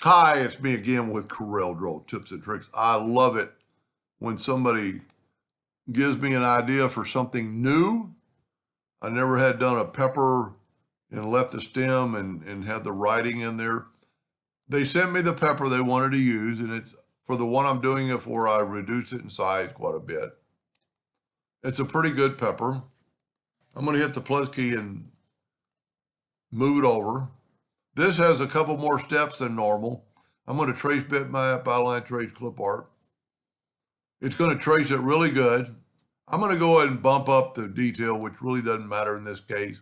Hi, it's me again with Corel Draw Tips and Tricks. I love it when somebody gives me an idea for something new. I never had done a pepper and left the stem and had the writing in there. They sent me the pepper they wanted to use, and it's for the one I'm doing it for, I reduced it in size quite a bit. It's a pretty good pepper. I'm going to hit the plus key and move it over. This has a couple more steps than normal. I'm going to trace bitmap, outline, trace, clip art. It's going to trace it really good. I'm going to go ahead and bump up the detail, which really doesn't matter in this case.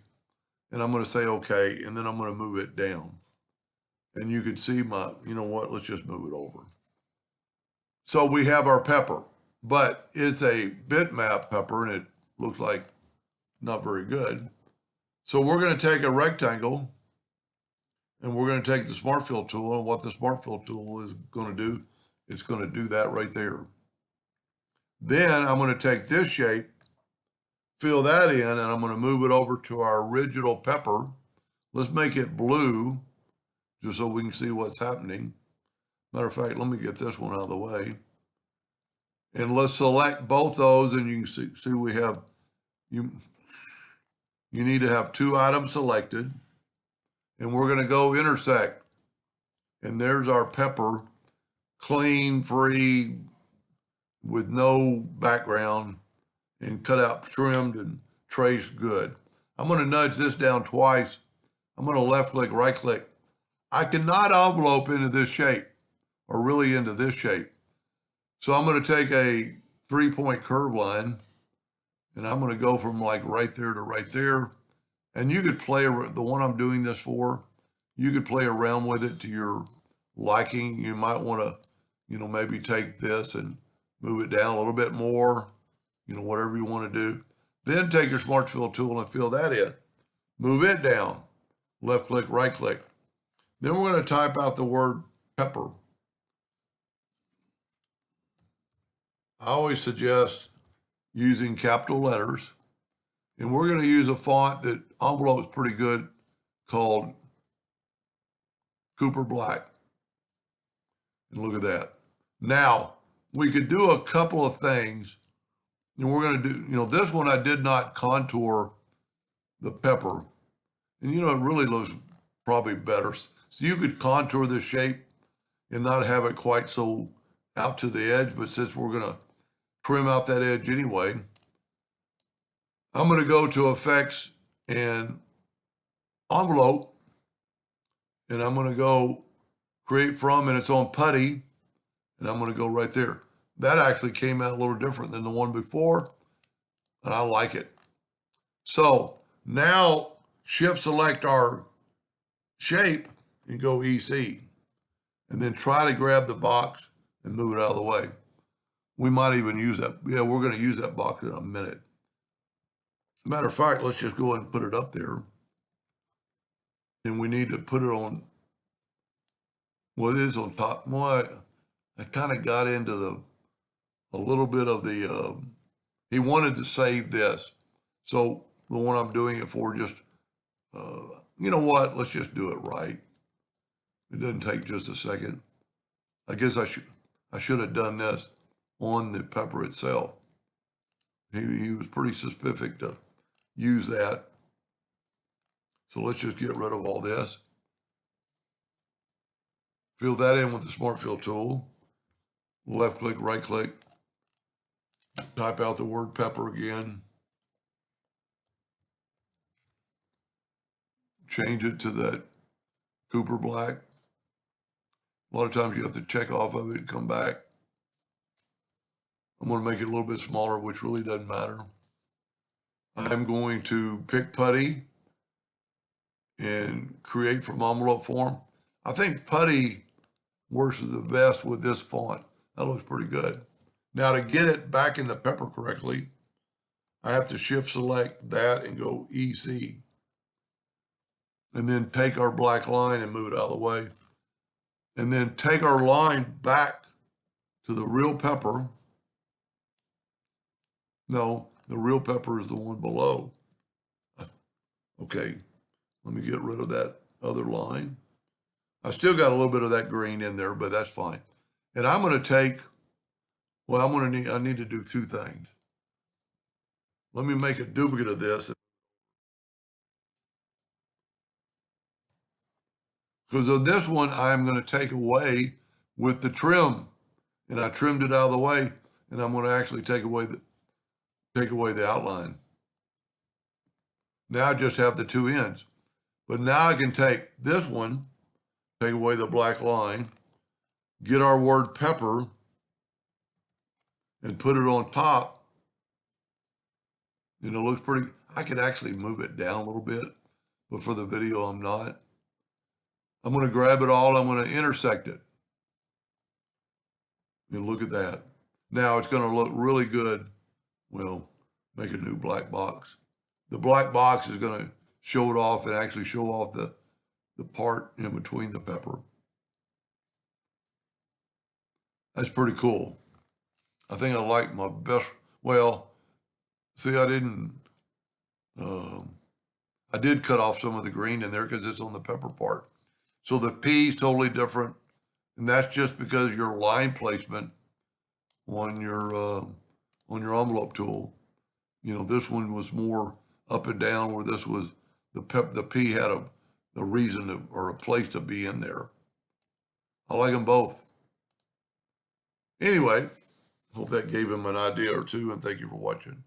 And I'm going to say, okay, and then I'm going to move it down. And you can see my, you know what, let's just move it over. So we have our pepper, but it's a bitmap pepper and it looks like not very good. So we're going to take a rectangle and we're going to take the Smart Fill tool, and what the Smart Fill tool is going to do, it's going to do that right there. Then I'm going to take this shape, fill that in, and I'm going to move it over to our original pepper. Let's make it blue, just so we can see what's happening. Matter of fact, let me get this one out of the way. And let's select both those, and you can see we have, you need to have two items selected. And we're going to go intersect. And there's our pepper, clean, free, with no background, and cut out, trimmed, and traced good. I'm going to nudge this down twice. I'm going to left click, right click. I cannot envelope into this shape, or really into this shape. So I'm going to take a 3-point curve line, and I'm going to go from like right there to right there. And you could play, the one I'm doing this for, you could play around with it to your liking. You might want to, maybe take this and move it down a little bit more, whatever you want to do. Then take your Smart Fill tool and fill that in. Move it down, left click, right click. Then we're going to type out the word pepper. I always suggest using capital letters. And we're going to use a font that envelopes pretty good called Cooper Black. And look at that. Now, we could do a couple of things. And we're going to do, this one I did not contour the pepper. And, it really looks probably better. So you could contour the shape and not have it quite so out to the edge. But since we're going to trim out that edge anyway, I'm going to go to Effects and Envelope. And I'm going to go Create From, and it's on Putty. And I'm going to go right there. That actually came out a little different than the one before, and I like it. So now shift select our shape and go EC, and then try to grab the box and move it out of the way. We might even use that. Yeah, we're going to use that box in a minute. Matter of fact, let's just go ahead and put it up there. And we need to put it on, well, it is on top. Well, I kind of got into a little bit of the, he wanted to save this. So the one I'm doing it for, just, you know what, let's just do it right. It doesn't take just a second. I guess I should have done this on the pepper itself. He was pretty specific to use that. So let's just get rid of all this. Fill that in with the Smart Fill tool. Left click, right click. Type out the word pepper again. Change it to that Cooper Black. A lot of times you have to check off of it and come back. I'm going to make it a little bit smaller, which really doesn't matter. I'm going to pick Putty and create from envelope form. I think Putty works the best with this font. That looks pretty good. Now to get it back in the pepper correctly, I have to shift select that and go EC. And then take our black line and move it out of the way. And then take our line back to the real pepper. No, the real pepper is the one below. Okay, let me get rid of that other line. I still got a little bit of that green in there, but that's fine. And I'm going to take, well, I need to do two things. Let me make a duplicate of this. Because of this one, I'm going to take away with the trim. And I trimmed it out of the way, and I'm going to actually take away the outline. Now I just have the two ends. But now I can take this one, take away the black line, get our word pepper, and put it on top. And it looks pretty, I could actually move it down a little bit, but for the video, I'm not. I'm going to grab it all, I'm going to intersect it. And look at that. Now it's going to look really good. Well, make a new black box. The black box is going to show it off and actually show off the part in between the pepper. That's pretty cool. I think I like my best, well, see, I did cut off some of the green in there because it's on the pepper part. So the P is totally different. And that's just because your line placement on your envelope tool. You know, this one was more up and down, where this was the P had a reason or a place to be in there. I like them both. Anyway, hope that gave him an idea or two, and thank you for watching.